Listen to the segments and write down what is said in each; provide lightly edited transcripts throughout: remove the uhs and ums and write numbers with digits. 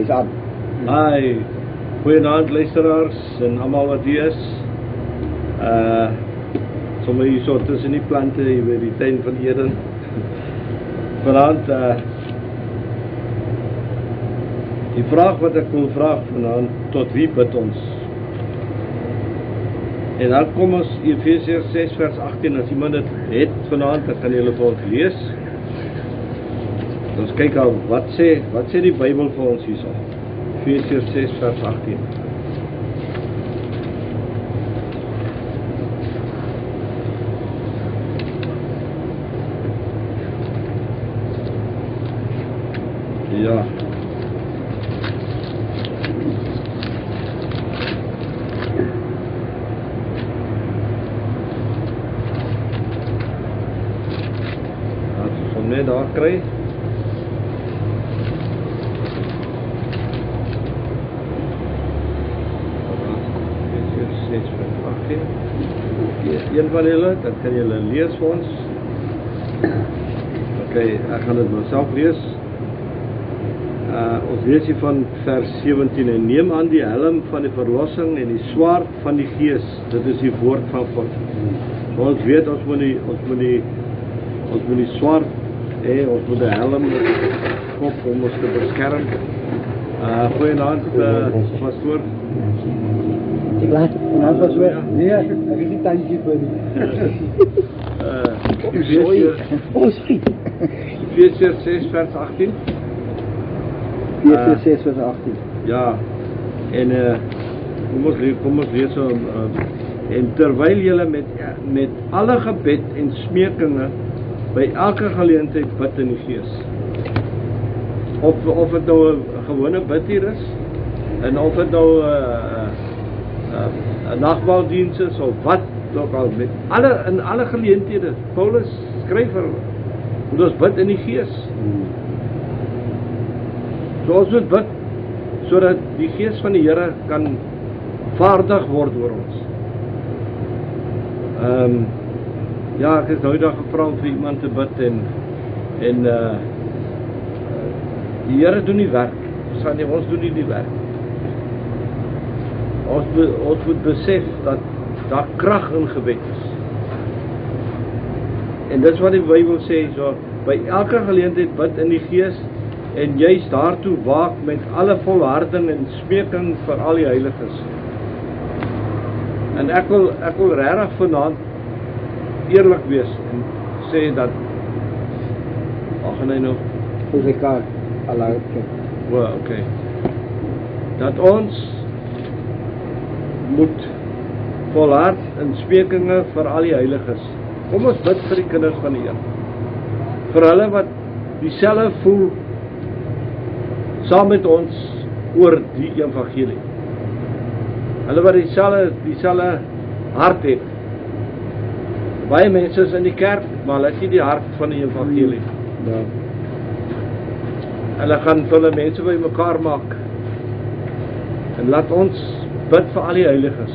Hy's aan. Hi, goeienaand luisteraars en almal wat hier is. Sommer hier so tussen die plante hier by die tuin van Eden. Vanaand die vraag wat ek wil vra vanaand, tot wie bid ons? En dan kom ons Efesiërs 6 vers 18, as iemand dit het vanaand, dan kan julle vir ons lees. Ons kyk al, wat sê die Bybel vir ons hierso? Efesiërs 6 vers 18. Ja. As ons net daar kry. Een van julle, dan kan julle lees vir ons. Ok, ek gaan dit myself lees. Ons lees hier van vers 17, en neem aan die helm van die verlossing en die swaard van die gees. Dit is die woord van God. So ons weet, ons moet die swaard, ons moet die helm kop om ons te beskerm. Goeienaand, pastoor. Ik laat het was weg. Nee, ik is niet tandje voor die. Efesiërs 6 vers 18. Efesiërs 6 vers 18. Ja. En kom ons lees so. En terwyl julle met alle gebed en smekinge by elke geleentheid bid in die Gees. Of dit nou 'n gewone bid hier is, en of dit nou 'n nagmaaldiens is of wat ook al, in alle geleenthede. Paulus skryf vir moet ons bid in die Gees. So ons moet bid sodat die Gees van die Here kan vaardig word oor ons. Ja, ek is nou eendag gevra om vir iemand te bid en die Here doen die werk. Ons doen nie die werk. Ons moet besef dat daar krag in gebed is. En dit is wat die Bybel sê, so by elke geleentheid bid in die Gees en juist daartoe waak met alle volharding en smeking vir al die heiliges. En ek wil regtig vanaand eerlik wees en sê dat gaan hy nou okay. Dat ons moet volhard in smekinge vir al die heiliges. Kom ons bid vir die kinders van die Here. Vir hulle wat dieselfde voel saam met ons oor die evangelie. Hulle wat dieselfde hart het. Baie mense is in die kerk, maar hulle het nie die hart van die evangelie. Ja. Hulle gaan hulle mense by mekaar maak. En laat ons bid vir al die heiliges.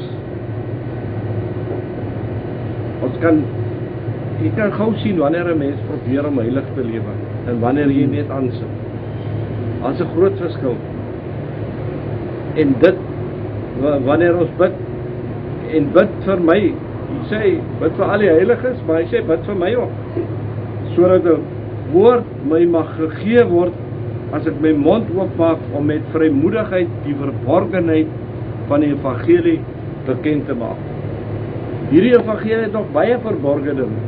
Jy kan gou sien wanneer 'n mens probeer om heilig te lewe en wanneer jy net aansit. Daar's 'n groot verskil. En dit wanneer ons bid en bid vir my, jy sê bid vir al die heiliges, maar hy sê bid vir my ook. Sodat 'n woord my mag gegee word as ek my mond oopmaak om met vrymoedigheid die verborgenheid van die evangelie bekend te maak. Hierdie evangelie het nog baie verborgene dinge.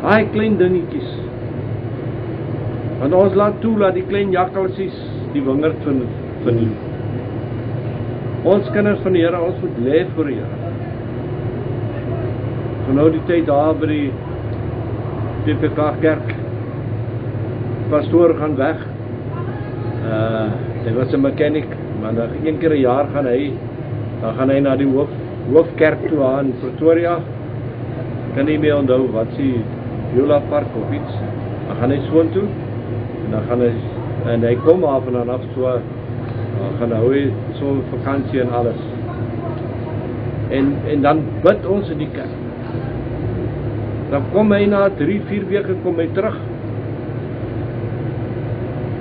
Daai klein dingetjies. Want ons laat toe dat die klein jakkalsies die wingerd verniel. Ons kinders van die Here, ons moet lê vir die Here. Van nou die tyd daar by die TPK kerk. Pastoor gaan weg. Hy was 'n mechanic, maar dan een keer 'n jaar gaan hy na die hoofkerk toe aan Pretoria. Kan nie meer onthou wat sy Viola Park of iets. Dan gaan hy soontoe en dan gaan hy en hy kom af en dan af so gaan hy so vakansie en alles. En dan bid ons in die kerk. Dan kom hy na 3-4 weke kom hy terug.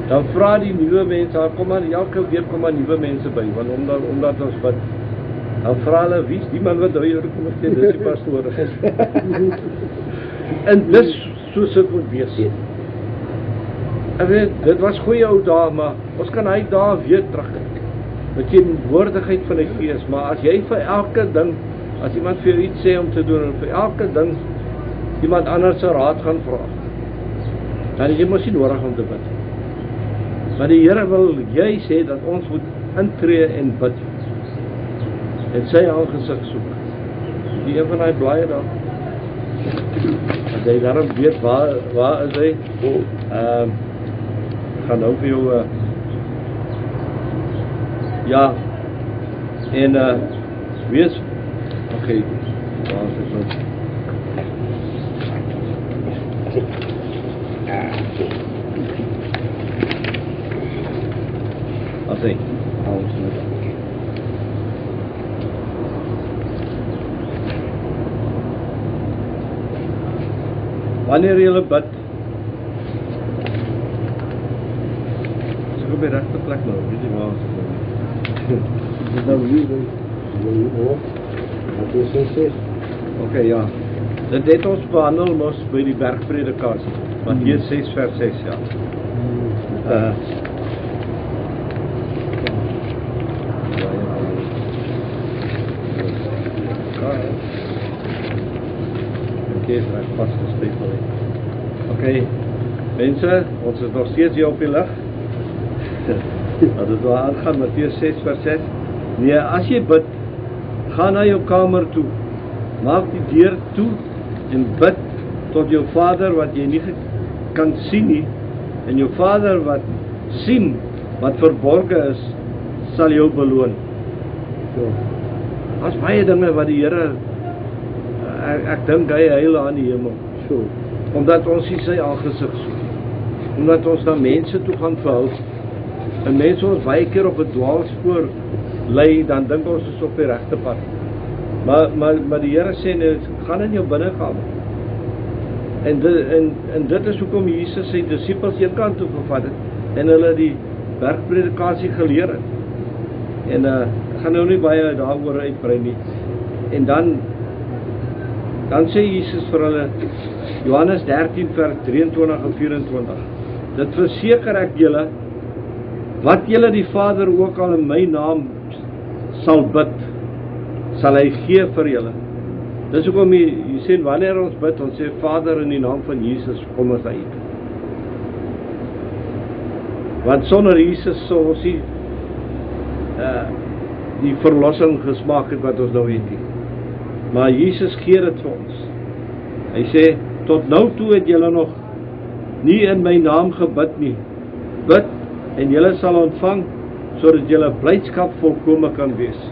dan vra die nuwe mense, kom maar elke week kom maar nuwe mense by, want omdat ons bid. Dan vra hulle, wie is die man wat nou hier kom sê, dis die pastoor. En dis soos dit moet wees. Ek weet, dit was goeie ou dae, maar ons kan hy dae weer terugkyk. Met teenwoordigheid van die Gees, maar as jy vir elke ding, as iemand vir jou iets sê om te doen, en vir elke ding iemand anders se raad gaan vra, dan is jy mos nie nodig om te bid. Maar die Here wil jy sê dat ons moet intree en bid. En sy aangesig soek. Die een van die blaaie daar. As jy daarom weet waar is hy? Gaan nou vir jou ja. En wees okay. Waar is dit? Assim. Wanneer jy bid, is ek op die regte plek nou, weet jy waar is dit nou hier, ok, ja. Dit het ons behandel mos by die bergpredikasie, Matteus 6 vers 6, ja. Ok, mense, ons is nog steeds hier op die lig. Dat het wel aangaan, Matteus 6 vers 6. Nee, as jy bid, ga na jou kamer toe, maak die deur toe en bid tot jou Vader wat jy nie kan sien nie, en jou Vader wat sien wat verborge is, sal jou beloon. As baie dinge wat die Here, ek dink hy heil aan die hemel. Omdat ons nie sy aangesig soek, omdat ons na mense toe gaan verhou, en mense ons baie keer op 'n dwaalspoor lei, dan dink ons is op die regte pad. Maar die Here sê, nee, gaan in jou binnekamer. En dit is hoekom Jesus sy disippels een kant toe gevat het, en hulle die bergpredikasie geleer het. En ek gaan nou nie baie daaroor uitbrei nie. En dan sê Jesus vir hulle, Johannes 13 vers 23 en 24, dit verseker ek julle, wat julle die Vader ook al in my naam sal bid, sal hy gee vir julle. Dis hoekom jy sê, wanneer ons bid, ons sê, Vader, in die naam van Jesus, kom ons uit. Want sonder Jesus sal ons nie die verlossing gesmaak het wat ons nou weet nie. Maar Jesus gee dit vir ons. Hy sê, tot nou toe het julle nog nie in my naam gebid nie. Bid en julle sal ontvang, sodat julle blydskap volkome kan wees.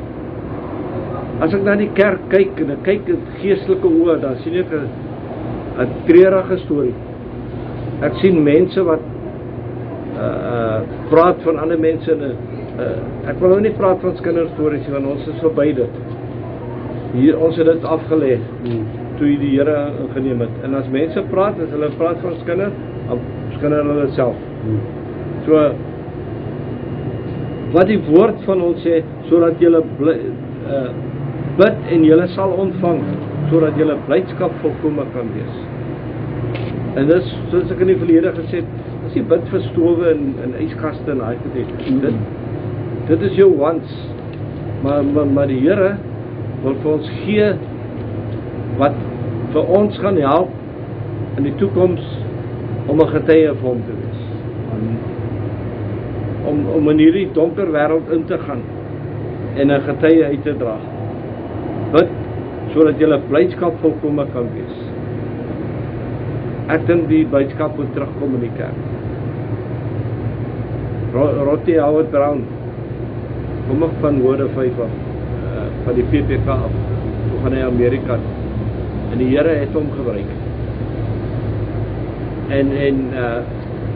As ek na die kerk kyk, en ek kyk in geestelike oë, dan sien ek 'n treurige storie. Ek sien mense wat praat van ander mense, ek wil nou nie praat van kinderstories, want ons is verby dit. Hier, ons het dit afgelê, toe die Here ingeneem het. En as mense praat, as hulle praat van skinder, dan skinder hulle self. So, wat die woord van ons sê, sodat julle bid en julle sal ontvang, sodat julle blydskap volkome kan wees. En dis, soos ek in die verlede gesê het, as jy bid vir stowwe en yskaste en daai goed, dit is jou wants. Maar die Here wil vir ons gee wat vir ons gaan help in die toekoms om 'n getuie vir hom te wees. Om in hierdie donker wêreld in te gaan en 'n getuie uit te dra. Bid sodat julle blydskap volkome kan wees. Ek dink die blydskap moet terugkom in die kerk. Rotti Howard Brown kom ek van Woorde 5 af, van die PPK af, toe gaan hy Amerika, en die Here het hom gebruik. En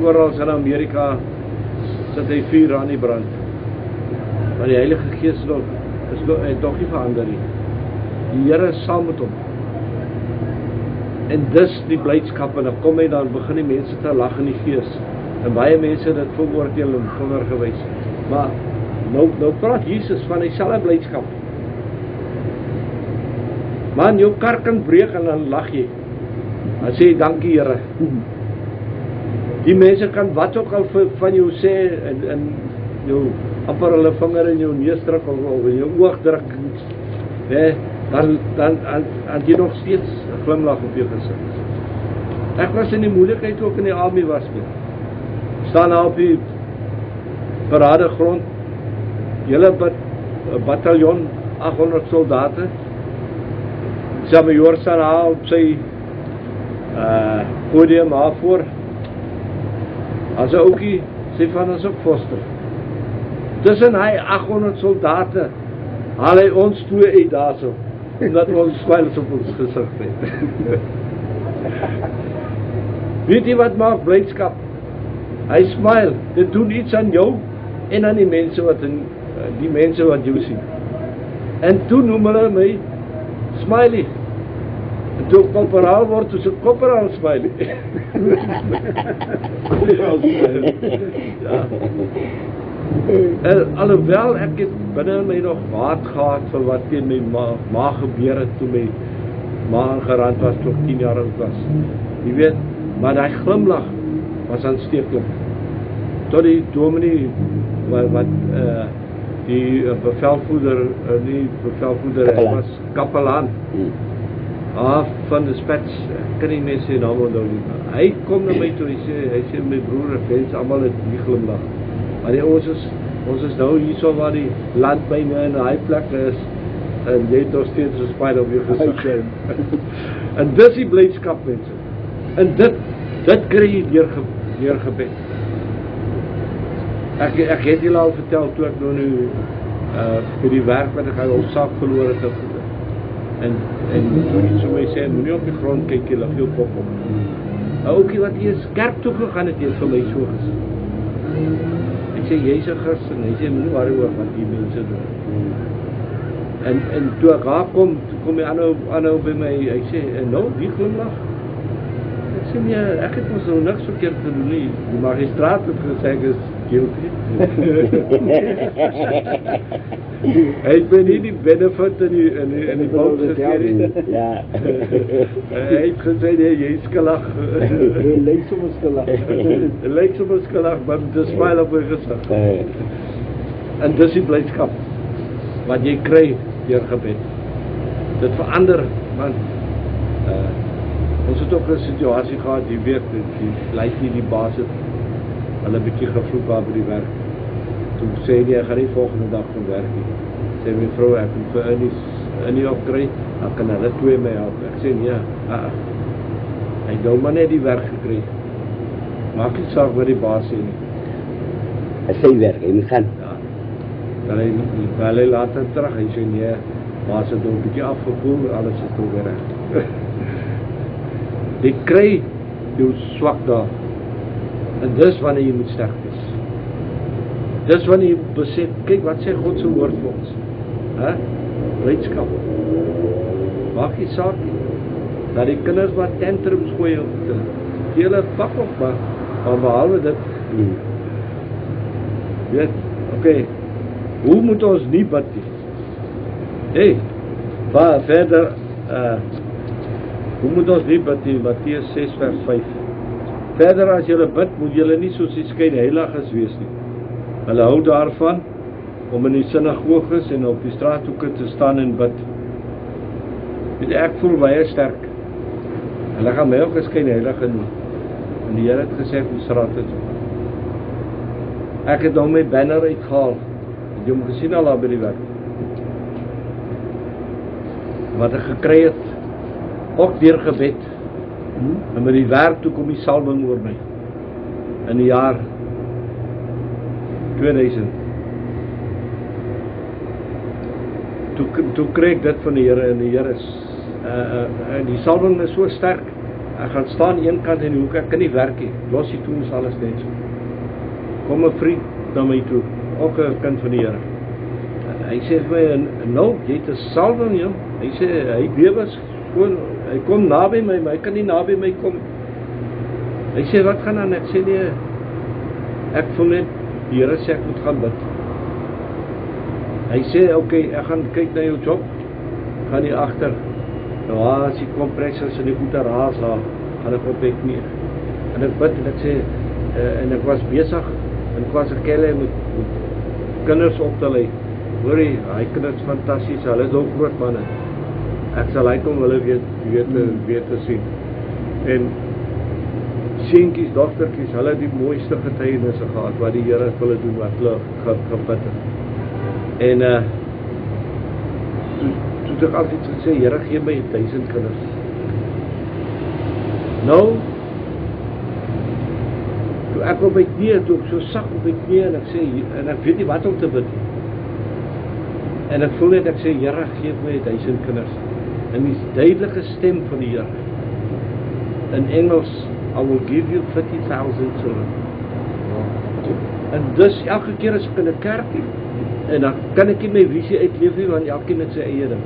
oral in Amerika sit hy vuur aan die brand. Maar die Heilige Gees het nog nie verander nie. Die Here is saam met hom. En dis die blydskap, en dan kom hy dan, begin die mense te lag in die gees. En baie mense dit veroordeel en vinger gewys. Maar nou praat Jesus van dieselfde blydskap. Man, jou kar kan breek en dan lag jy. Dan sê jy, dankie Here. Die mense kan wat ook al van jou sê en jou amper hulle vinger in jou neus druk of in jou oog druk. Nee, dan jy nog steeds 'n glimlag op jou gesig. Ek was in die moeilikheid ook in die army was mee. Staan daar op die paradegrond, hele bataljon, 800 soldate. Sy majoor staan daar op sy podium daar voor. As 'n oukie, sê van ons ook foster. Tussen hy 800 soldate, haal hy ons twee uit daarso, omdat ons smiles op ons gesig het. Weet jy wat maak blydskap? Hy smile, dit doen iets aan jou en aan die mense wat jou sien. En toe noem hulle my Smiley. En toe ek korporaal word, toe is ek korporaal Smiley. Ja. Alhoewel ek het binne my nog haat gehad vir wat teen my ma gebeur het toe my ma aangerand was toe ek 10 jaar oud was. Jy weet, maar die glimlag was aansteeklik. Tot die dominee wat die bevelvoerder, nie bevelvoerder, hy was kapelaan. Van die spets, ek kan nie meer sy naam onthou nie. Hy kom na my toe, hy sê my broer, ek wens almal het die glimlag. Maar ons is nou hierso waar die landmyne en die plekke is, en jy het nog steeds 'n smile op jou gesig. En dis die blydskap, mense. En dit kry jy deur gebed. Ek het julle al vertel toe ek nou vir die werk wat ek op sak verloor het. En toe iets so my sê, moenie op die grond kyk, jy lig jou kop op. Oukie wat hier skerp toe gegaan het, vir my so gesê. Ek sê, jy's 'n Christen, hy sê, moenie worry oor wat die mense doen. En toe ek daar kom die aanhou by my, hy sê, en nou, die glimlag? Ek sê, nee, ek het ons nou niks verkeerd te doen nie. Die magistraat het gesê, ek is guilty. Hy het my nie die benefit in die boek gegee nie. Ja. Hy het gesê, nee, jy is skuldig. Hy lyk soms skuldig. Hy lyk soms skuldig, maar met 'n smile op my gesig. En dis die blydskap wat jy kry deur gebed. Dit verander, want ons het ook 'n situasie gehad, jy weet, die lyk nie die baas het hulle 'n bietjie gevloek daar by die werk. Toe sê hy, ek gaan nie volgende dag van werk nie. Sê my vrou, ek moet vir Annie opkry, dan kan hulle twee my help. Ek sê, nee, hy het nou maar net die werk gekry. Maak nie saak wat die baas sê nie. Hy sê werk, hy moet gaan. Ja. Wel hy later terug, hy sê, nee, baas het nou 'n bietjie afgekoel, alles is nou weer reg. Jy kry jou swak daar. En dis wanneer jy moet sterk wees. Dis wanneer jy besef, kyk wat sê God se woord vir ons. Blydskap. Maak nie saak nie. Dat die kinders wat tantrums gooi op die hele pak op, maar behalwe dit. Weet, okay. Hoe moet ons nie bid nie? Hey, verder, hoe moet ons nie bid nie? Matteus 6 vers 5. Verder as julle bid, moet julle nie soos die skynheiliges wees nie. Hulle hou daarvan om in die sinagoges en op die straathoeke te staan en bid. Weet ek voel baie sterk. Hulle gaan my ook 'n skynheilige noem. En die Here het gesê op die straat het. Ek het nou my banner uitgehaal. Het jy hom gesien al daar by die werk? Wat ek gekry het, ook deur gebed. En met die werk toe kom die salwing oor my. In die jaar 2000. Toe kry ek dit van die Here en die Here is die salwing is so sterk. Ek gaan staan een kant in die hoek, ek kan nie werk nie. Los die toe is alles net so. Kom 'n vriend na my toe, ook 'n kind van die Here. Hy sê vir my, nou, jy het 'n salwing, joh. Hy sê, hy bewe gewoon, hy kom naby my, maar hy kan nie naby my kom. Hy sê, wat gaan aan? Ek sê, nee, Ek voel net, die Here sê ek moet gaan bid. Hy sê, okay, ek gaan kyk na jou job, gaan hier agter. Nou as die kompressors en die goede raas daar, gaan ek op my knie. En ek bid en ek sê, en ek was besig, en ek was 'n kelle met kinders op te lei. Hoor jy, hy kinders fantasties, hulle is ook groot manne. Ek sal uit om hulle weer te sien. En seentjies, dogtertjies, hulle het die mooiste getuienisse gehad, wat die Here vir hulle doen, wat hulle gebid het. En toe het ek altyd gesê, Here gee my 1000 kinders. Nou, toe ek op my knie, toe ek so sak op my knie, en ek sê, en ek weet nie wat om te bid nie. En ek voel net, ek sê, Here gee my 1000 kinders. En die duidelike stem van die Here, in Engels, I will give you 50,000 children. En dus elke keer as ek in 'n kerk is, en dan kan ek nie my visie uitleef nie, want elkeen het sy eie ding.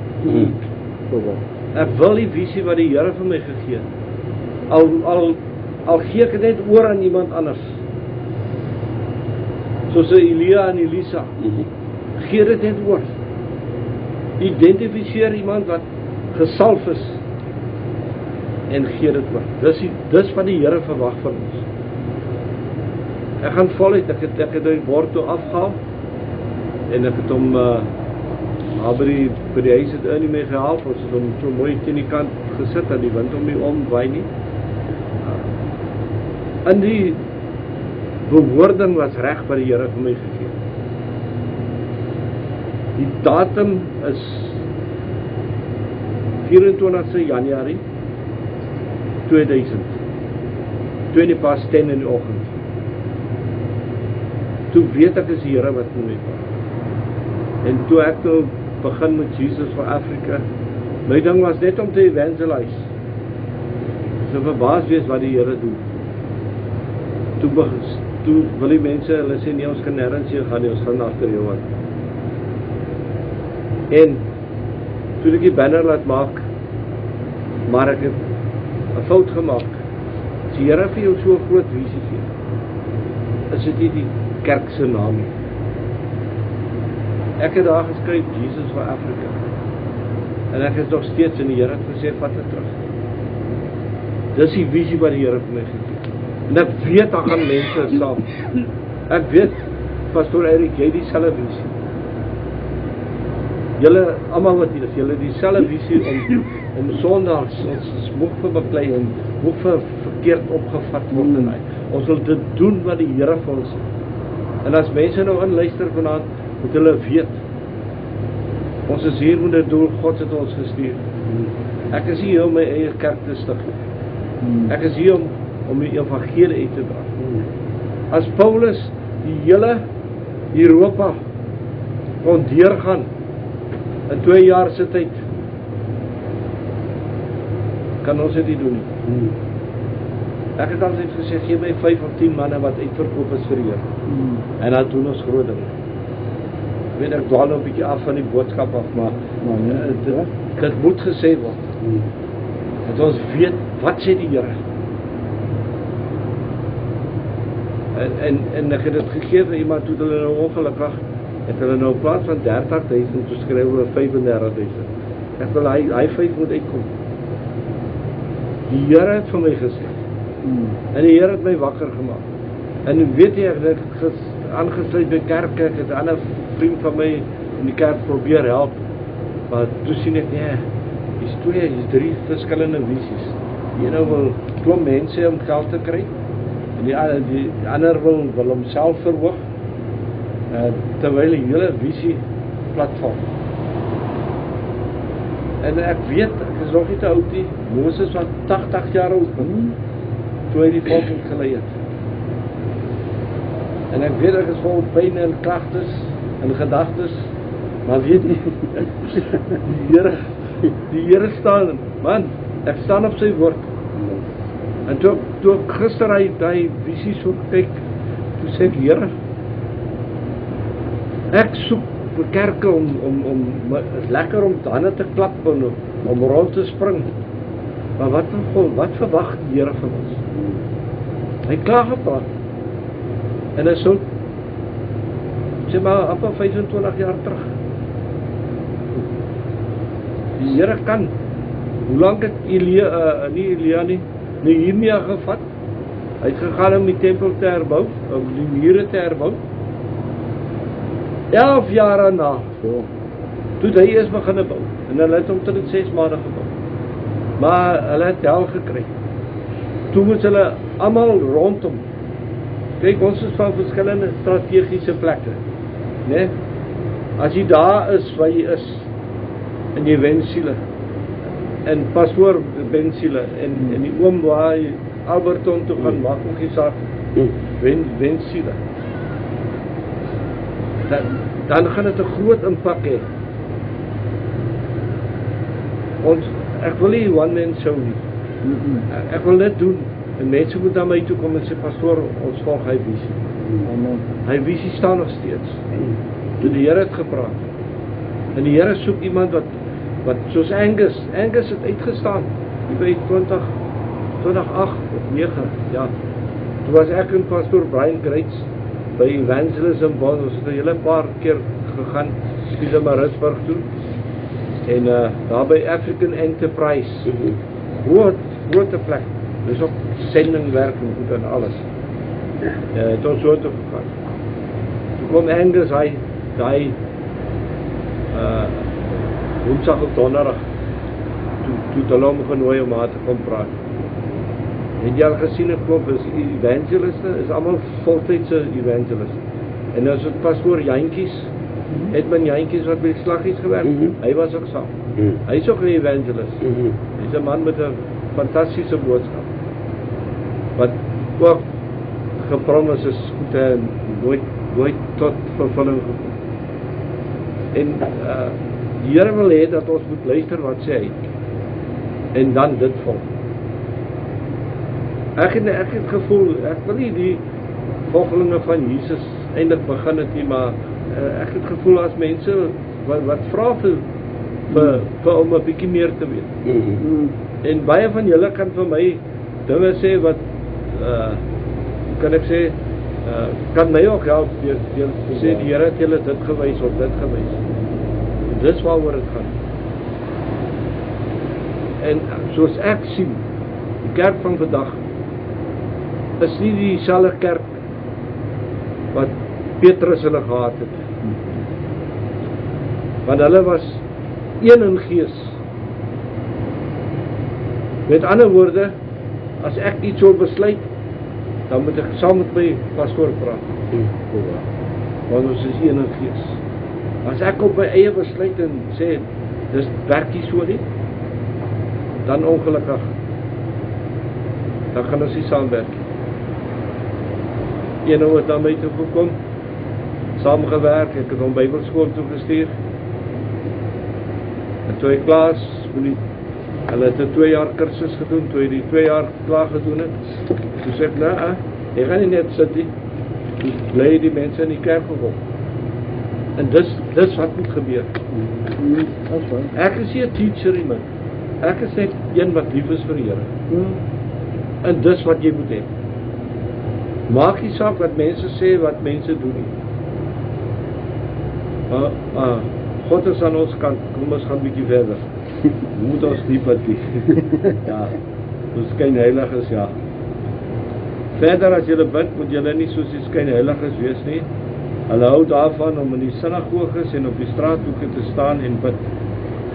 Ek wil die visie wat die Here vir my gegee het. Al gee ek net oor aan iemand anders. Soos Elia en Elisa. Gee dit net oor. Identifiseer iemand wat gesalf is en gee dit oor. Dis wat die Here verwag van ons. Ek gaan voluit, ek het die bord toe afgehaal en ek het hom by die huis het nie mee gehaal, ons het hom so mooi teen die kant gesit en die wind om nie omwaai nie. En die bewoording was reg wat die Here vir my gegee het. Die datum is 24 Januarie 2000, 10:20 in die oggend. Toe weet ek is die Here wat met my praat. En toe ek nou begin met Jesus for Africa, my ding was net om te evangelize. So verbaas wees wat die Here doen. Toe wil die mense, hulle sê nee, ons kan nêrens hier gaan nie, ons gaan agter jou aan. En toe ek die banner laat maak, maar ek het 'n fout gemaak. As die Here vir jou so 'n groot visie gee, is dit nie die kerk se naam nie. Ek het daar geskryf Jesus for Africa. En ek is nog steeds in die Here het gesê vat dit terug. Dis die visie wat die Here vir my gegee het. En ek weet daar gaan mense saam. Ek weet Pastoor Eric, jy dieselfde visie. Julle almal wat hier is, julle dieselfde visie om Sondags ons moeg vir beklei en moeg vir verkeerd opgevat word en ons wil dit doen wat die Here vir ons het. En as mense nou inluister vanaand, moet hulle weet, ons is hier met 'n doel, God het ons gestuur. Ek is hier om my eie kerk te stig. Ek is hier om die evangelie uit te dra. As Paulus die hele Europa kon deurgaan in 2 jaar se tyd, kan ons dit nie doen nie. Ek het altyd gesê, gee my 5 of 10 manne wat uitverkoop is vir die Here. En dan doen ons groot dinge. Ek weet, ek dwaal nou 'n bietjie af van die boodskap af, maar dit moet gesê word. Dat ons weet, wat sê die Here? En ek het dit gegee vir iemand, toe hulle nou ongelukkig, het hulle nou in plaas van 30,000, toe skryf hulle 35,000. Ek wil hy 5 moet uitkom. Die Here het vir my gesê. En die Here het my wakker gemaak. En weet jy, ek het aangesluit by kerk, ek het 'n ander vriend van my in die kerk probeer help. Maar toe sien ek, nee, hier's 3 verskillende visies. Die ene wil klomp mense om geld te kry, en die ander wil homself verhoog, terwyl die hele visie platform. En ek weet, ek is nog nie te oud nie, Moses was 80 jaar oud, toe hy die volk gelei het. En ek weet, ek is vol pyn en klagtes en gedagtes, maar weet jy, die Here staan, man, ek staan op sy woord. En toe ek gister hy visie so kyk, toe sê ek, Here, ek soek vir kerke om lekker om hande te klap en om rond te spring. Maar wat verwag die Here van ons? Hy klaar gepraat. En is so, sê maar, amper 25 jaar terug. Die Here kan, hoe lang het Nehemia gevat? Hy het gegaan om die tempel te herbou, om die mure te herbou. 11 jaar na, toe hy eers begin bou, en hulle het omtrent 6 maande gebou. Maar hulle het hel gekry. Toe moes hulle almal rondom. Kyk, ons is van verskillende strategiese plekke, né? As jy daar is waar jy is, en jy wen siele, en pastoor wen siele, en die oom waar jy Alberton toe gaan, maak ook die saak, wen siele. Dan gaan dit 'n groot impak hê. Ek wil nie one man show nie. Ek wil dit doen, en mense moet na my toe kom en sê, pastoor, ons volg hy visie. Hy visie staan nog steeds. Toe die Here het gepraat. En die Here soek iemand wat soos Angus het uitgestaan, by 2008 of 9, ja. Toe was ek en pastoor Brian Greits by Evangelism Bond, ons het 'n hele paar keer gegaan, Pietermaritzburg toe, en daar by African Enterprise, grote plek, dis ook sendingwerk en goed en alles, het ons so toe gegaan. Toe kom Angus, hy woensdag op donderdag, toe het hulle hom genooi om haar te kom praat. Het jy al gesien, ek klop, is evangeliste, is allemaal voltydse evangeliste. En as het pastoor Jantjies, Edmund Jantjies wat by Slaggies gewerk, hy was ook saam. Hy is ook een evangelist. Hy is een man met een fantastische boodskap. Wat ook gepromis is goed en nooit tot vervulling gekom. En die Here wil hê dat ons moet luister wat sê hy. En dan dit volg. Ek het gevoel, ek wil nie die volgelinge van Jesus eintlik begin het nie, maar ek het gevoel as mense wat vra vir om 'n bietjie meer te weet. En baie van julle kan vir my dinge sê wat kan ek sê kan my ook help deur sê die Here het julle dit gewys of dit gewys. Dis waaroor dit gaan. En soos ek sien, die kerk van vandag is nie dieselfde kerk wat Petrus hulle gehad het. Want hulle was een in gees. Met ander woorde, as ek iets wil besluit, dan moet ek saam met my pastoor praat. Want ons is een in gees. As ek op my eie besluit en sê, dis werk nie so nie, dan ongelukkig, dan gaan ons nie saamwerk. Een het na my toe gekom, saamgewerk, ek het hom Bybelskool toegestuur. En toe hy klaar is, hulle het 'n 2 jaar kursus gedoen, toe hy die 2 jaar klaar gedoen het, toe sê ek, nou, jy gaan nie net sit nie, toe bly die mense in die kerk gekom. En dis wat moet gebeur. Ek is nie 'n teacher nie, man. Ek is net een wat lief is vir die Here. En dis wat jy moet hê. Maak nie saak wat mense sê, wat mense doen nie. God is aan ons kant, kom ons gaan bietjie verder. Moet ons diep wat die. Ja, ons skynheiliges, ja. Verder as julle bid, moet julle nie soos die skynheiliges wees nie. Hulle hou daarvan om in die sinagoges en op die straathoeke te staan en bid,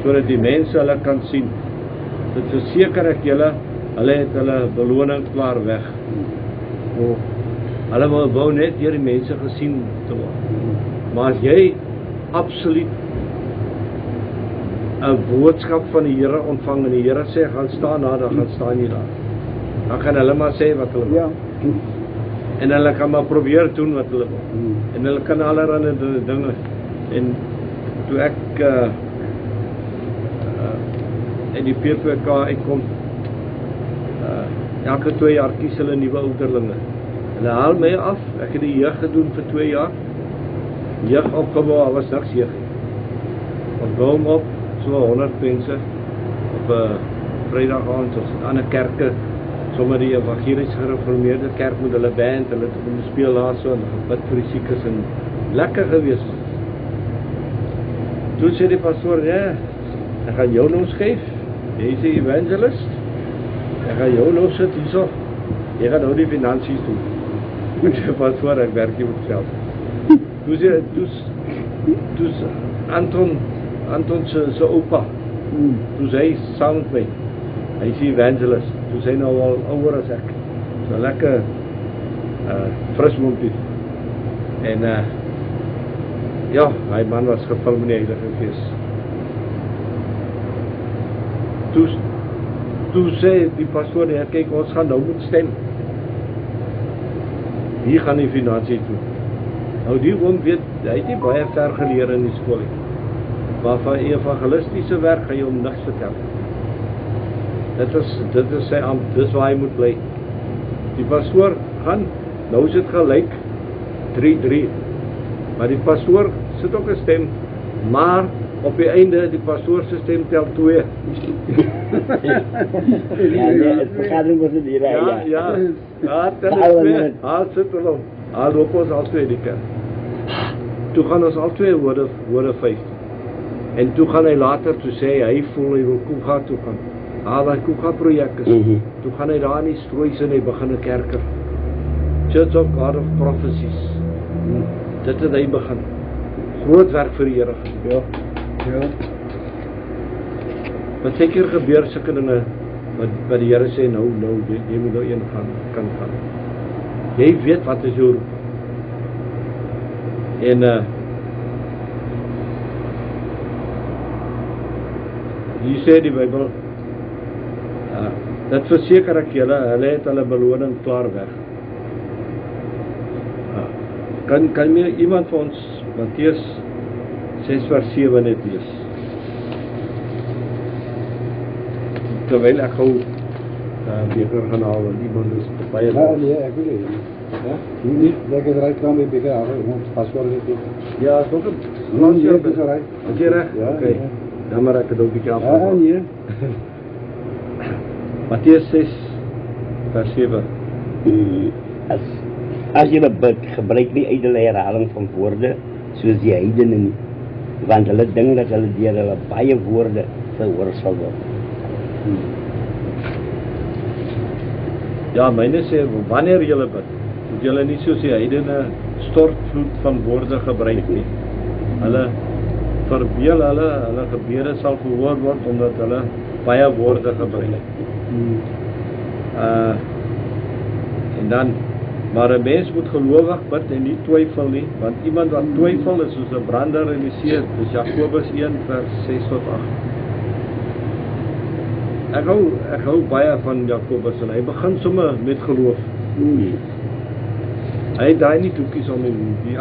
sodat die mense hulle kan sien. Dit verseker ek julle, hulle het hulle beloning klaar weg. Hulle wou net deur die mense gesien te word. Maar as jy absoluut 'n boodskap van die Here ontvang en die Here sê, gaan staan daar, dan gaan staan jy daar. Dan kan hulle maar sê wat hulle wil. En hulle kan maar probeer doen wat hulle wil. En hulle kan allerlei dinge. En toe ek in die PPK uitkom, elke 2 jaar kies hulle nuwe ouderlinge. Hulle haal my af, ek het die jeug gedoen vir 2 jaar. Jeug opgebouw, was niks jeug. Ons bou hom op, so 100 mense, op vrydag aand, ons het ander kerke, sommer die evangelies gereformeerde kerk met hulle band, hulle het kom speel daar so en gebid vir die siekes en lekker gewees. Toe sê die pastoor, ja, ek gaan jou nou skryf, jy is die evangelist, ek gaan jou nou sit hierso, jy gaan nou die finansies doen. Ek sê pastoor, ek werk nie met geld. Toe sê, toe Anton se opa, toe sê hy saam met my, hy is die evangelist, toe sê hy nou al ouer as ek, so lekker fris mondie. En ja, hy man was gevul met die Heilige Gees. Toe sê die pastoor, ja, kyk, ons gaan nou moet stem. Wie gaan die finansie toe? Nou die oom weet, hy het nie baie ver geleer in die skool nie. Maar van evangelistiese werk gaan jy hom niks vertel. Dit is sy ambt, dis waar hy moet bly. Die pastoor gaan, nou is dit gelyk 3-3. Maar die pastoor sit ook 'n stem, maar op die einde die pastoor se stem tel 2. Ja, het vergadering was het hier, Ja, tel is 2. Sit hulle. Loop ons al 2 die kerk. Toe gaan ons al 2 woorde 5. En toe gaan hy later, toe sê hy voel hy wil Kuga toe gaan. Daai Kuga projek is. Toe gaan hy daar in die stroois en hy begin 'n kerker. Church of God of Prophecies. Dit het hy begin. Groot werk vir die Here gedoen. Ja. Wat seker gebeur sulke dinge wat die Here sê nou jy moet nou een kan gaan. Jy weet wat is jou roep. En hier sê die Bybel, dit verseker ek julle, hulle het hulle beloning klaar weg. Kan meer iemand vir ons Matteus 6:7 net lees? Terwyl ek gou beker gaan haal, want iemand is baie Nee, ek wil nie. Ja? Nie, ek het reg kan met beker haal, ons pastoor het. Ja, so goed. Nee, ek is reg. Is jy reg? Ja, Okay. Dan maar ek het ook 'n bietjie afgehaal. Ja, nee. Matteus 6:7. As jy bid, gebruik nie ydelle herhaling van woorde soos die heidene nie, want hulle dink dat hulle deur hulle baie woorde verhoor sal word. Ja, myne sê, wanneer julle bid, moet julle nie soos die heidene stortvloed van woorde gebruik nie. Hulle verbeel hulle gebede sal verhoor word omdat hulle baie woorde gebruik. En dan, maar 'n mens moet gelowig bid en nie twyfel nie, want iemand wat twyfel is soos 'n brander in die see. Dis Jakobus 1:6-8. Ek hou baie van Jakobus en hy begin sommer met geloof. Hy daai nie toekies om die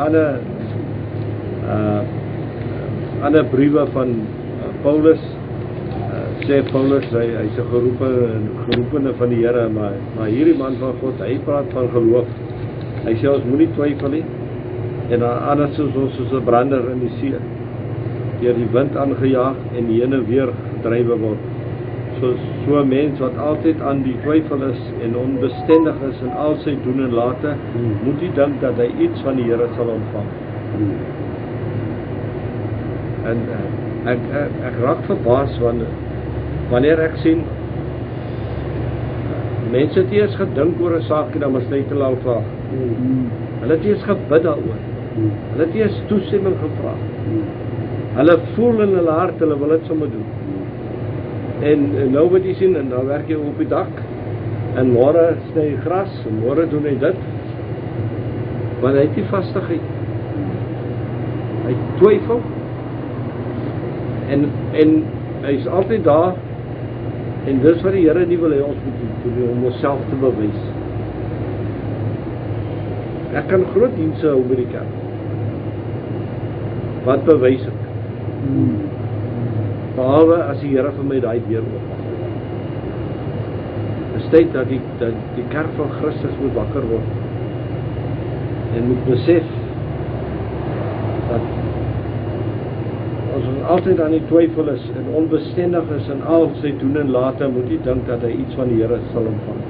ander briewe van Paulus sê Paulus hy's 'n geroepene van die Here, maar hierdie man van God, hy praat van geloof. Hy sê ons moenie twyfel nie. En anders soos ons soos 'n brander in die see, deur die wind aangejaag en heen en weer gedrywe word. So 'n mens wat altyd aan die twyfel is en onbestendig is in al sy doen en late, moet nie dink dat hy iets van die Here sal ontvang. En ek raak verbaas wanneer ek sien mense het eers gedink oor 'n saak en dan is net te laat vra. Hulle het eers gebid daaroor. Hulle het eers toestemming gevra. Hulle voel in hulle hart hulle wil dit sommer doen. En nou wat jy sien, en dan werk jy op die dak en môre sny hy gras en môre doen hy dit. Want hy het nie vastigheid. Hy twyfel. En hy is altyd daar. En dis wat die Here nie wil hê ons moet doen om onsself te bewys. Ek kan groot dienste hou by die kerk. Wat bewys ek? Behalwe as die Here vir my daai deur oopmaak. Dis tyd dat die kerk van Christus moet wakker word. En moet besef dat altyd aan die twyfel is en onbestendig is in al sy doen en late, moet jy dink dat hy iets van die Here sal ontvang.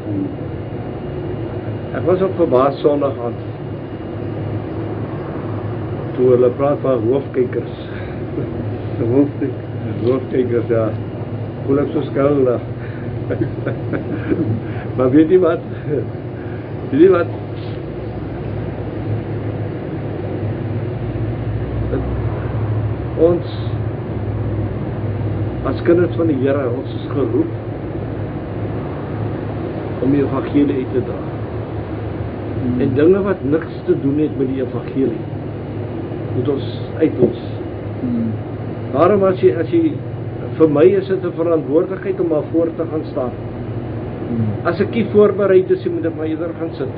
Ek was ook verbaas Sondag aan toe hulle praat van hoofkykers. Hoofkykers, ja. Voel ek so skuldig. Maar weet jy wat? Ons as kinders van die Here, ons is geroep om die evangelie uit te dra. En dinge wat niks te doen het met die evangelie, moet ons uitlos. Daarom as jy, vir my is dit 'n verantwoordelikheid om maar voor te gaan staan. As ek nie voorbereid is, moet ek maar eerder gaan sit.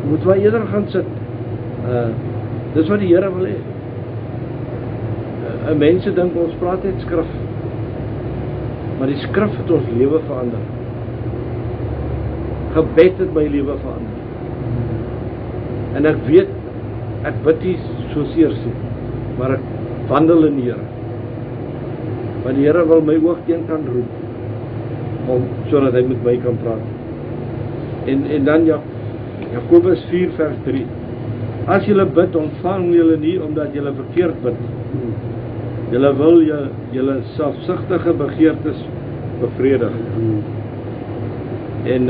Moet maar eerder gaan sit. Dis wat die Here wil hê. Mense dink ons praat net skrif. Maar die skrif het ons lewe verander. Gebed het my lewe verander. En ek weet, ek bid nie so seer sien, maar ek wandel in die Here. Maar die Here wil my ook eenkant roep, sodat hy met my kan praat. En dan Jakobus 4 vers 3. As julle bid, ontvang julle nie omdat julle verkeerd bid. Julle wil julle selfsugtige begeertes bevredig. En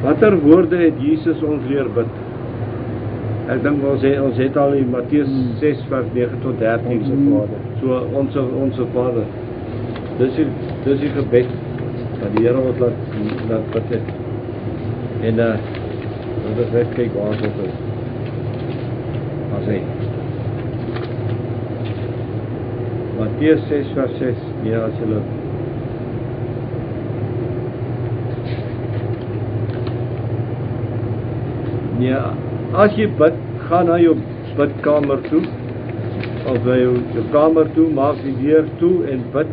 watter woorde het Jesus ons leer bid? Ek dink ons het al in Matteus 6 vers 9 tot 13 so onze Vader. Dis die gebed dat die Here ons laat bid het. En dat is net kyk waar ons is. As hy Matteus 6 vers 6, ja, as julle ja, as jy bid, ga na jou bidkamer toe, of na jou kamer toe, maak die deur toe en bid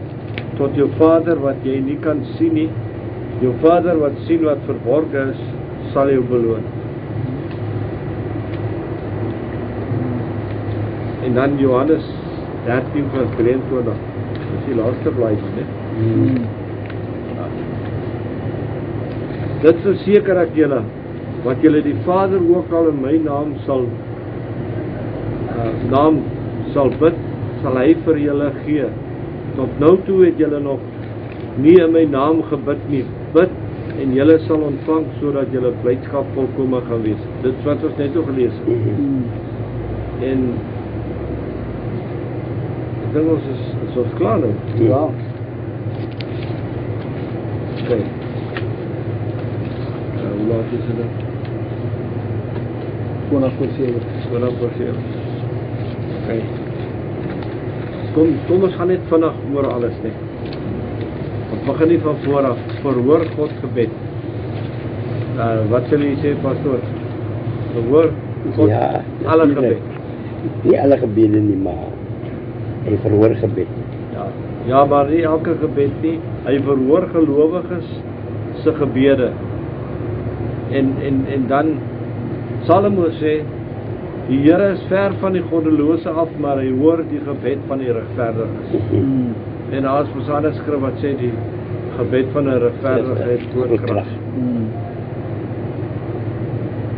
tot jou Vader wat jy nie kan sien nie. Jou Vader wat sien wat verborge is, sal jou beloon. En dan Johannes 13 vers 23, dis die laaste blaadjie, né? Dit verseker ek julle, wat julle die Vader ook al in my naam sal bid, sal hy vir julle gee. Tot nou toe het julle nog nie in my naam gebid nie. Bid en julle sal ontvang sodat julle blydskap volkome gaan wees. Dit wat ons net gelees het. En ek dink ons is ons klaar nou. Ja. Okay. Hoe laat is dit? 20%. Okay. Kom ons gaan net vandag oor alles net. Ons begin nie van vooraf. Verhoor God gebed. Wat sal jy sê, pastoor? Verhoor God alle gebed. Nie alle gebede nie, maar hy verhoor gebed. Ja, maar nie elke gebed nie. Hy verhoor gelowiges se gebede. En dan Salomo sê, die Here is ver van die goddelose af, maar hy hoor die gebed van die regverdiges. En daar is Psalms skrif wat sê die gebed van 'n regverdige het groot krag.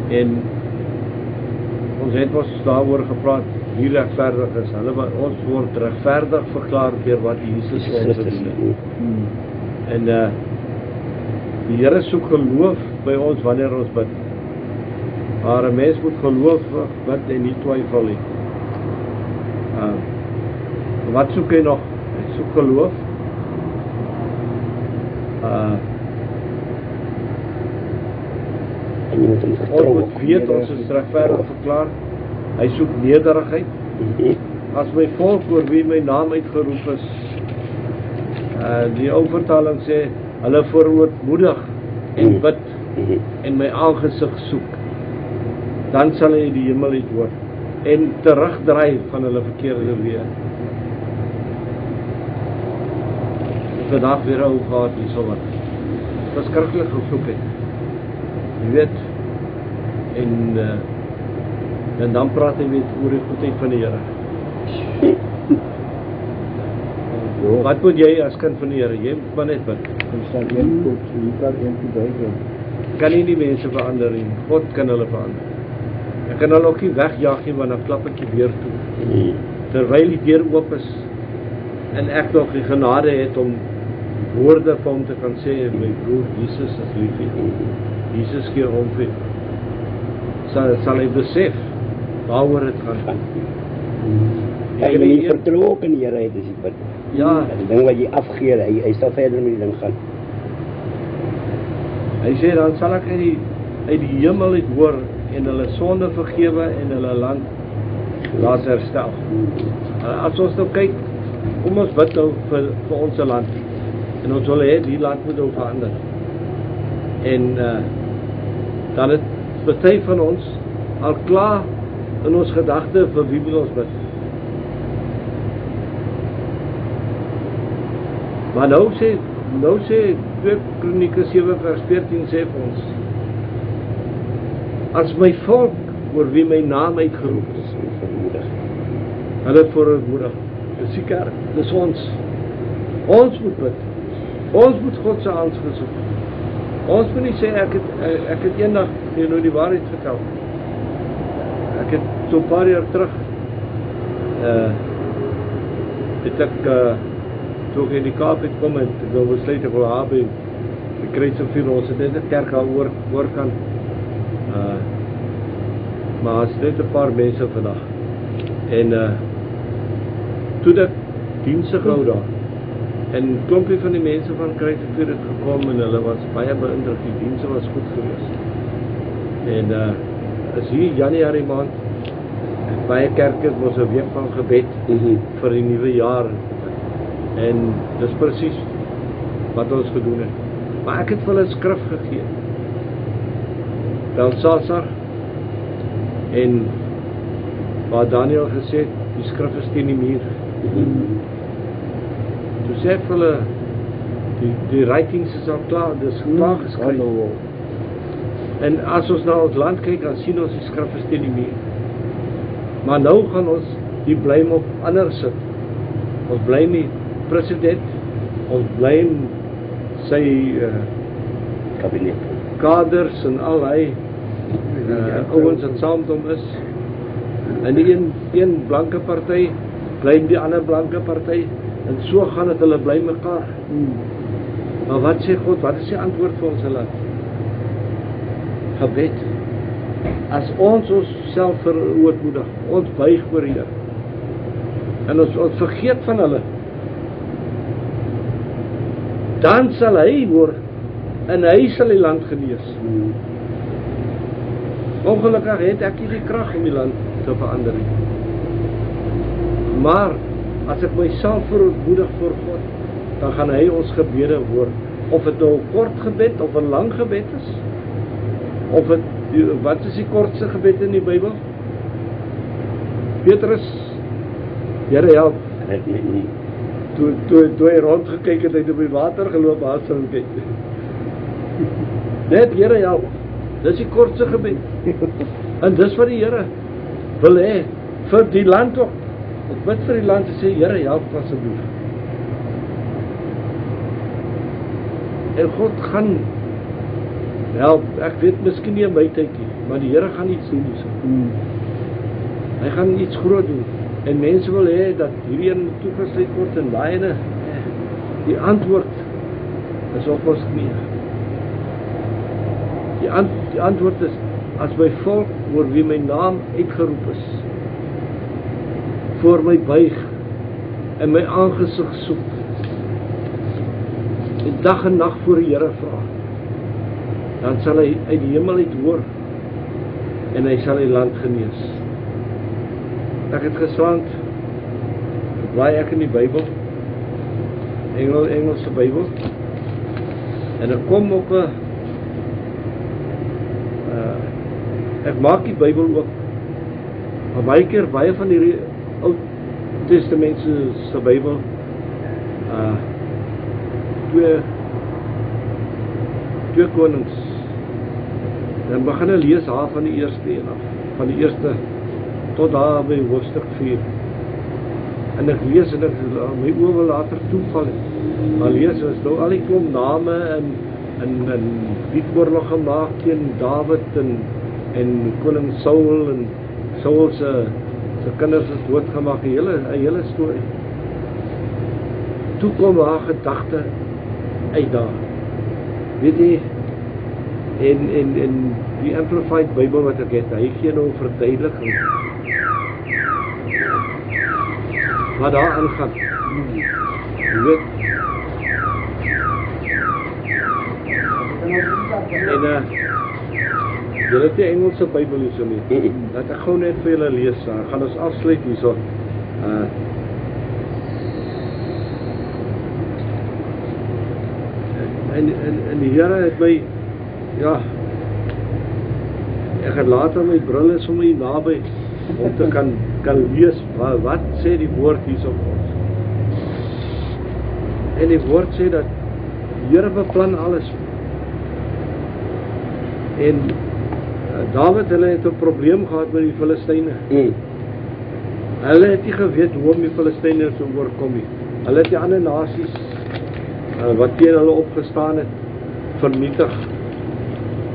En ons het daaroor gepraat, die regverdiges, ons word regverdig verklaar deur wat Jesus vir ons gedoen het. En die Here soek geloof by ons wanneer ons bid. Maar 'n mens moet geloof bid en nie twyfel nie. Wat soek hy nog? Hy soek geloof. Ons moet weet ons is regverdig verklaar. Hy soek nederigheid. As my volk oor wie my naam uitgeroep is, die ou vertaling sê, hulle verootmoedig en bid en my aangesig soek, dan sal hy die hemel uithoor en terugdraai van hulle verkeerde weë. Vandag weer ou gehad hierso wat verskriklik gevloek het. Jy weet, en En dan praat hy weer oor die goedheid van die Here. Wat moet jy as kind van die Here? Jy moet maar net bid. Er staat één goed, hier kan één goed bij. Kan nie die mense verander nie. God kan hulle verander. Ek kan hulle ook nie wegjaag nie, want dan klap ek die deur toe. Terwyl die deur oop is, en ek nog die genade het om woorde vir hom te kan sê, my broer, Jesus is lief vir jou. Jesus gee om vir jou. Sal hy besef waaroor het gaan. Ja, jy moet nie vertrou ook in die Here het, as jy bid. Ja, Die ding wat jy afgee, hy sal verder met die ding gaan. hy sê, dan sal ek uit die hemel uit hoor, en hulle sonde vergewe, en hulle land laat herstel. As ons nou kyk, kom ons bid nou vir ons land, en ons wil hê, die land moet nou verander. En dan het party van ons al klaar in ons gedagte vir wie moet ons bid. Maar nou sê 2 Kronieke 7 vers 14 sê vir ons, as my volk oor wie my naam uitgeroep is, hulle verootmoedig, dis die kerk, dis ons. Ons moet bid. Ons moet God se aangesig soek. Ons moet nie sê ek het eendag nou die waarheid vertel. Ek het so 'n paar jaar terug het ek toe ek in die Kaap het kom en ek wil besluit ek wil haar by die Kruisrivier, ons het net 'n kerk al oor kan maar as net 'n paar mense vandag en toe ek dienste gehou daar en klompie van die mense van Kruisrivier het gekom en hulle was baie beïndruk, die dienste was goed geweest en is hier Januarie maand baie kerke het ons 'n week van gebed vir die nuwe jaar en dis presies wat ons gedoen het. Maar ek het vir hulle skrif gegee. Belsasar en waar Daniel gesê het, die skrif is teen die muur. Toe sê ek vir hulle, die writings is al klaar, dis klaar geskryf. En as ons na ons land kyk, dan sien ons die skrif is teen die muur. Maar nou gaan ons die blame op ander sit. Ons blame die president, ons blame sy Kabinet. kaders en al hy ouens wat saam met hom is. En die een blanke party blame die ander blanke party en so gaan dit, hulle bly mekaar. Maar wat sê God, wat is die antwoord vir ons land? Gebed. As ons self verootmoedig, ons buig voor die Here en ons vergeet van hulle, dan sal hy hoor en hy sal die land genees. Ongelukkig het ek nie die krag om die land te verander nie. Maar as ek myself verootmoedig voor God, dan gaan hy ons gebede hoor. Of dit nou 'n kort gebed of 'n lang gebed is, of het, wat is die kortste gebed in die Bybel? Petrus, Here help. Toe hy rondgekyk het, hy het op die water geloop, haastig kyk. Net Here help. Dis die kortste gebed. En dis wat die Here wil hê vir die land ook. Ek bid vir die land en sê, Here help asseblief. En God gaan help. Ek weet miskien nie in my tyd nie, maar die Here gaan iets doen hierso. Hy gaan iets groot doen. En mense wil hê dat hierdie een toegesluit word en daai ene. Die antwoord is op ons knie. Die antwoord is, as my volk oor wie my naam uitgeroep is, voor my buig en my aangesig soek, en dag en nag voor die Here vra, dan sal hy uit die hemel uit hoor en hy sal die land genees. Ek het geswaand, blaai ek in die Bybel, Engelse Bybel, en ek kom op ek maak die Bybel ook, maar baie keer, baie van die Oud Testamentse Bybel, twee konings, dan begin ek lees haar van die eerste en af, van die eerste tot daar by hoofstuk 4. En ek lees en my oë wil later toeval. Maar lees is nou al die klomp name en Wiekoorlog gemaak teen Dawid en koning Saul en Saul se kinders is doodgemaak, 'n hele storie. Toe kom haar gedagte uit daar. Weet jy, en die Amplified Bybel wat ek het, hy gee nou verduideliking wat daar aangaan. Jy weet. En jy het die Engelse Bybel hier so mee. Laat ek gou net vir julle lees. Gaan ons afsluit hierso. En die Here het my, ja, ek het later my brille so my naby om te kan lees wat sê die woord hierso vir ons. En die woord sê dat die Here beplan alles. En Dawid, hulle het 'n probleem gehad met die Filistyne. Hulle het nie geweet hoe om die Filistyne te oorkom nie. Hulle het die ander nasies wat teen hulle opgestaan het, vernietig.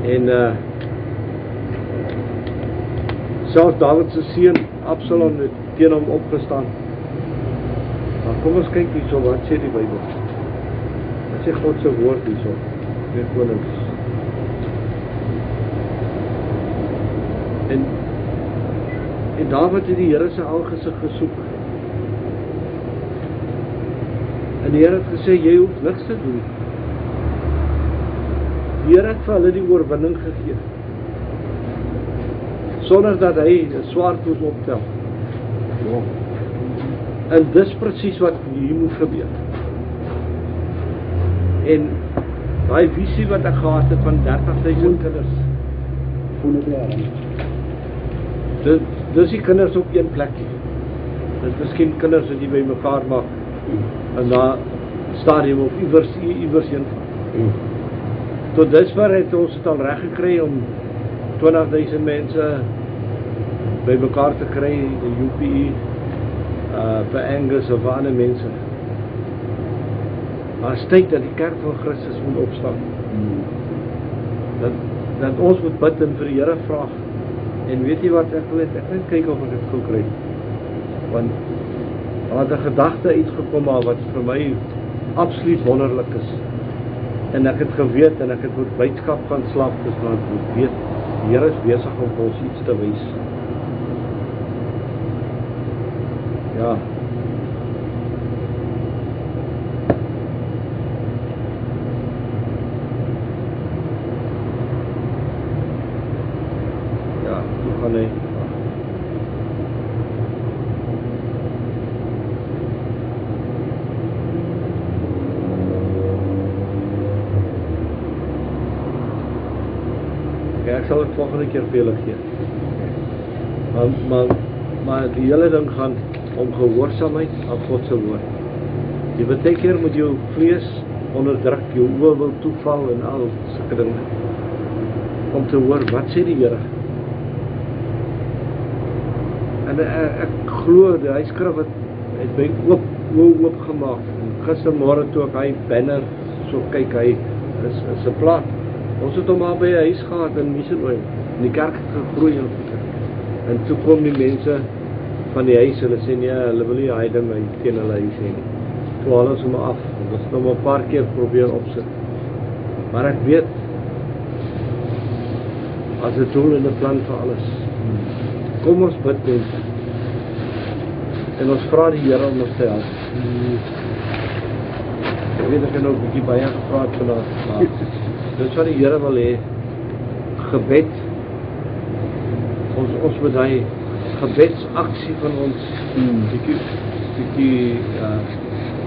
En selfs Dawid se seun Absalom het teen hom opgestaan. Maar kom ons kyk hierso, wat sê die Bybel? Wat sê God se woord hierso? Net konings. En Dawid het die Here se aangesig gesoek. En die Here het gesê, jy hoef niks te doen. Die Here het vir hulle die oorwinning gegee, sonder dat hy 'n swaard moes optel. En dis presies wat hier moet gebeur. En daai visie wat ek gehad het van 30.000 kinders, dis die kinders op een plekkie. Dit is miskien kinders wat jy by mekaar maak en na stadium of iewers heen gaan. Tot dusver het ons het al reg gekry om 20.000 mense by mekaar te kry, die UPE, vir Angus of ander mense. Maar is tyd dat die kerk van Christus moet opstaan. Dat ons moet bid en vir die Here vra. En weet jy wat ek wil het? Ek wil kyk of ek dit kan kry. Want daar het 'n gedagte uitgekom wat vir my absoluut wonderlik is. En ek het geweet en ek het met blydskap gaan slaap, dus maar ek moet weet, die Here is besig om ons iets te wys. Ja. Ja, toe gaan hy. Ek sal dit volgende keer vir julle gee. Maar die hele ding gaan om gehoorsaamheid aan God se woord. Jy baie keer moet jou vlees onderdruk, jou oë wil toeval en al sulke dinge. Om te hoor, wat sê die Here? En ek glo, hy skrif het by oop gemaak. Gistermôre toe ek hy banner so kyk, hy is 'n plaas. Ons het hom al by 'n huis gehad in Missionoil. En die kerk het gegroei en goed. En toe kom die mense van die huis, hulle sê nee, hulle wil nie hy ding teen hulle huis hê nie. Toe haal ons hom af. Ons het hom 'n paar keer probeer opsit. Maar ek weet, as 'n doel en 'n plan vir alles. Kom ons bid mense. En ons vra die Here om ons te help. Ek weet ek het nou 'n bietjie baie gepraat vandag, maar dis wat die Here wil hê. Gebed. Ons moet hy gebedsaksie van ons bietjie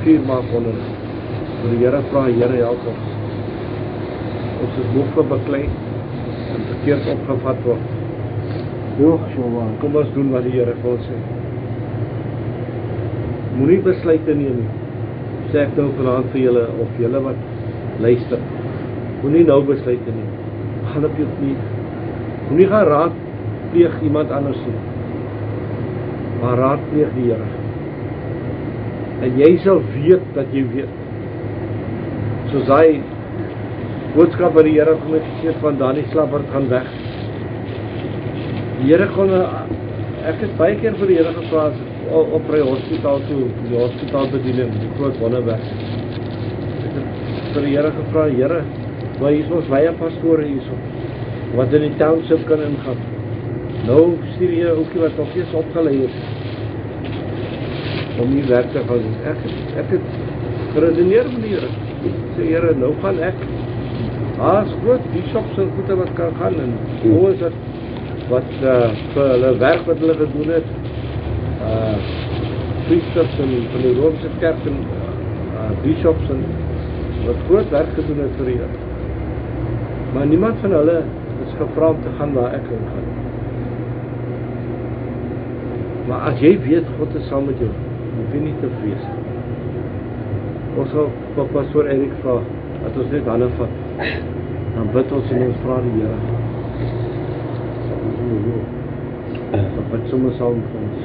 vuur maak onder. Die Here vra, Here help ons. Ons is moeg beklei en verkeerd opgevat word. Kom ons doen wat die Here vir ons sê. Moenie besluite neem nie. Sê ek nou vanaand vir julle of julle wat luister. Moenie nou besluite neem. Gaan op jou knie. Moenie gaan raadpleeg iemand anders nie. maar raadpleeg die Here. En jy sal weet dat jy weet. Soos hy boodskap wat die Here vir my gesê het van Dani Slabbert gaan weg. Die Here kon, ek het baie keer vir die Here gevra op by hospitaal toe, die hospitaalbediening, die groot Wonderberg. Ek het vir die Here gevra, Here, maar hier is ons baie pastore hierso, wat in die township kan ingaan. Nou stuur jy 'n ouetjie wat nog eens opgelei is om nie werk te gaan doen. Ek het geredeneer met die Here. Sê Here, nou gaan ek. As groot bishops en goede wat kan gaan en ouens wat vir hulle werk wat hulle gedoen het, priesters en van die Romeinse kerk en bishops en wat groot werk gedoen het vir die Here. Maar niemand van hulle is gevra om te gaan waar ek kan gaan. Maar as jy weet God is saam met jou, hoef jy nie te vrees. Ons sal pastoor Erik vra, dat ons net hande vat. Dan bid ons en ons vra die Here. Dan bid sommer saam vir ons.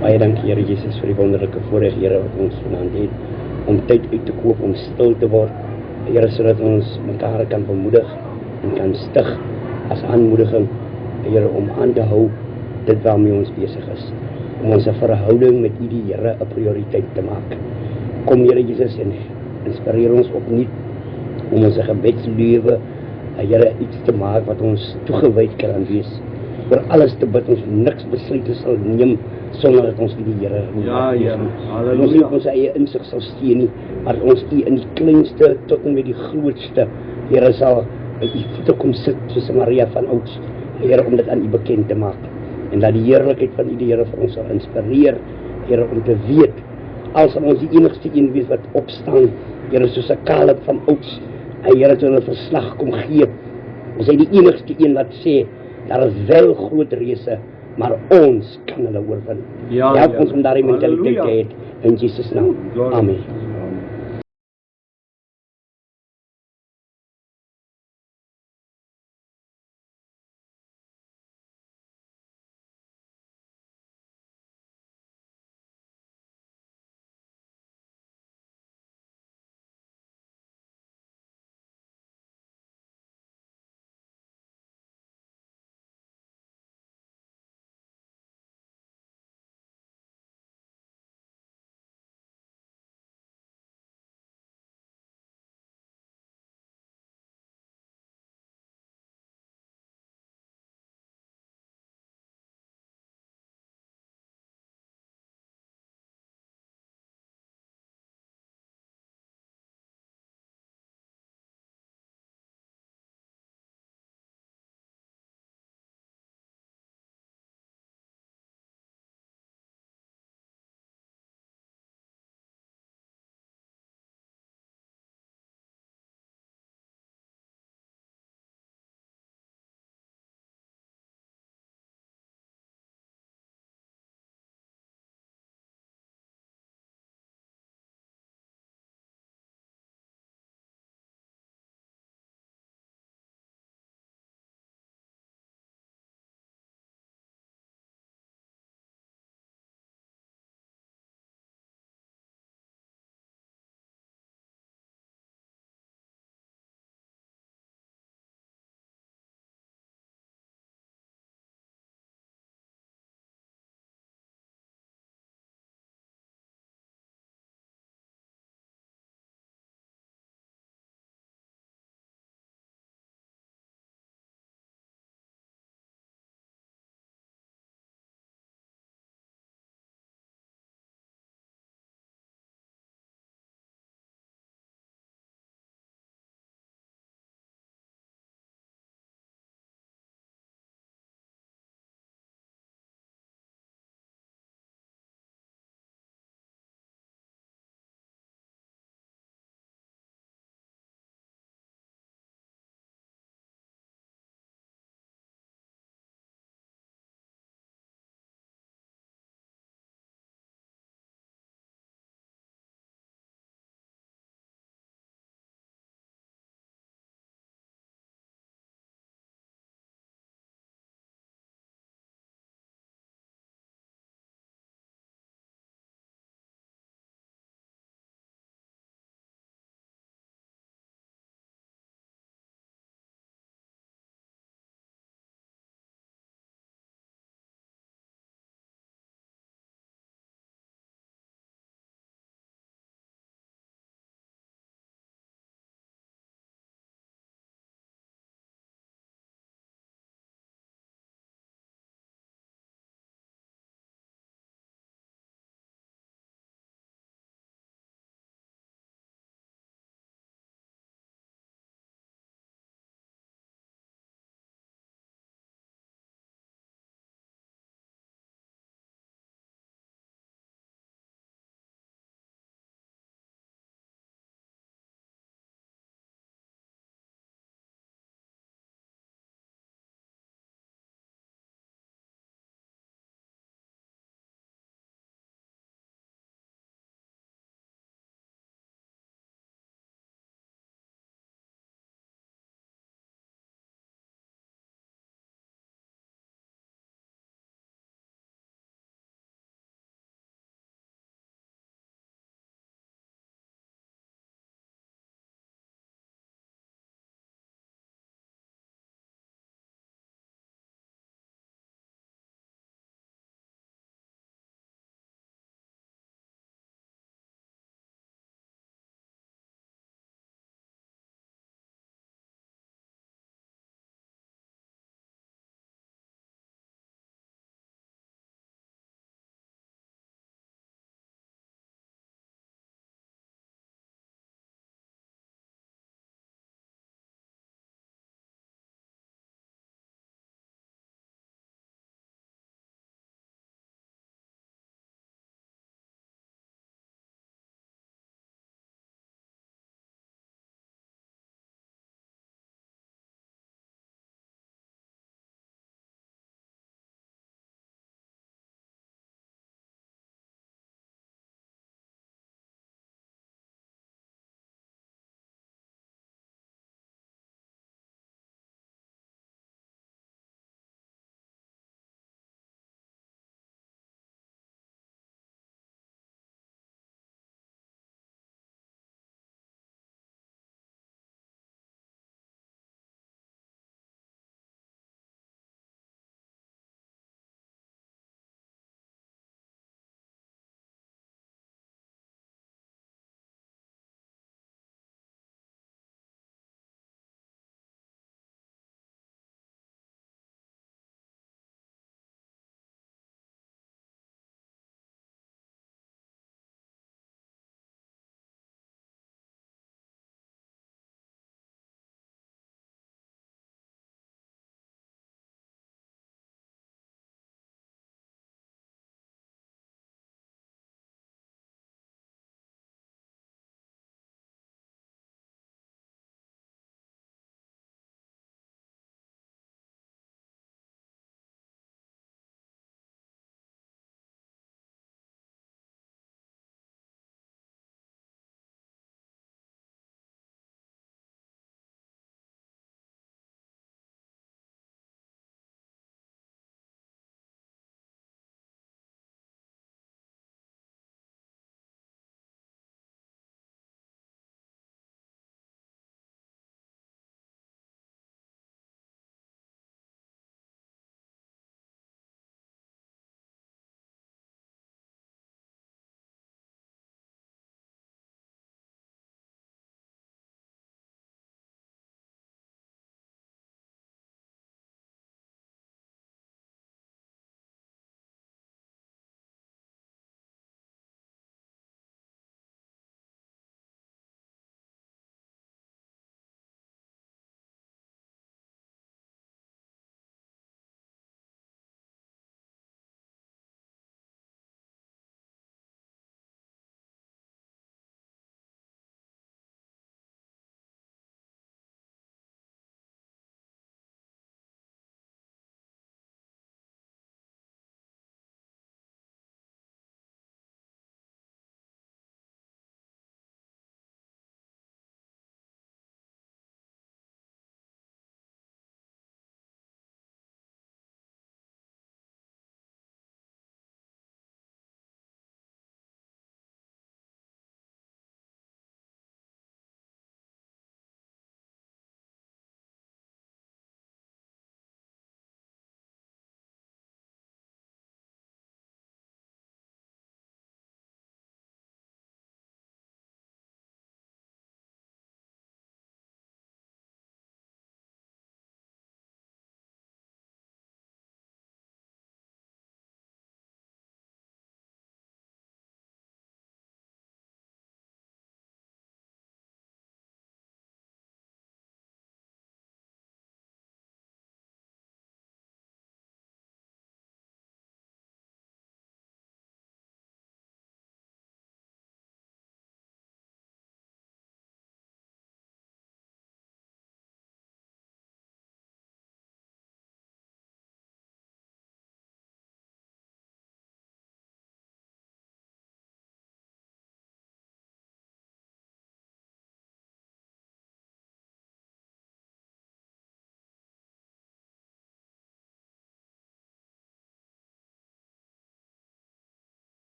Baie dankie Here Jesus vir die wonderlike voorreg Here wat ons vanaand het, om tyd uit te koop om stil te word. Here, sodat ons mekaar kan bemoedig en kan stig as aanmoediging, Here, om aan te hou dit waarmee ons besig is, om ons verhouding met U die Here 'n prioriteit te maak. Kom Here Jesus en inspireer ons opnuut om ons gebedslewe, Here, iets te maak wat ons toegewyd kan wees. Oor alles te bid, ons niks besluite sal neem sonder dat ons die Here roep. Ja, Here. Halleluja. Ons nie op ons eie insig sal steun nie, maar ons U in die kleinste tot en met die grootste, Here, sal by U voete kom sit soos Maria van ouds, Here, om dit aan U bekend te maak. En dat die heerlikheid van U die Here vir ons sal inspireer, Here, om te weet, als ons die enigste een wees wat opstaan, Here, soos 'n Caleb van ouds, Here, toe hulle verslag kom gee, ons is die enigste een wat sê, daar is wel groot reëse, maar ons kan hulle oorwin. Ja, Help ons om daardie mentaliteit te Halleluja. hê in Jesus naam. Glory. Amen.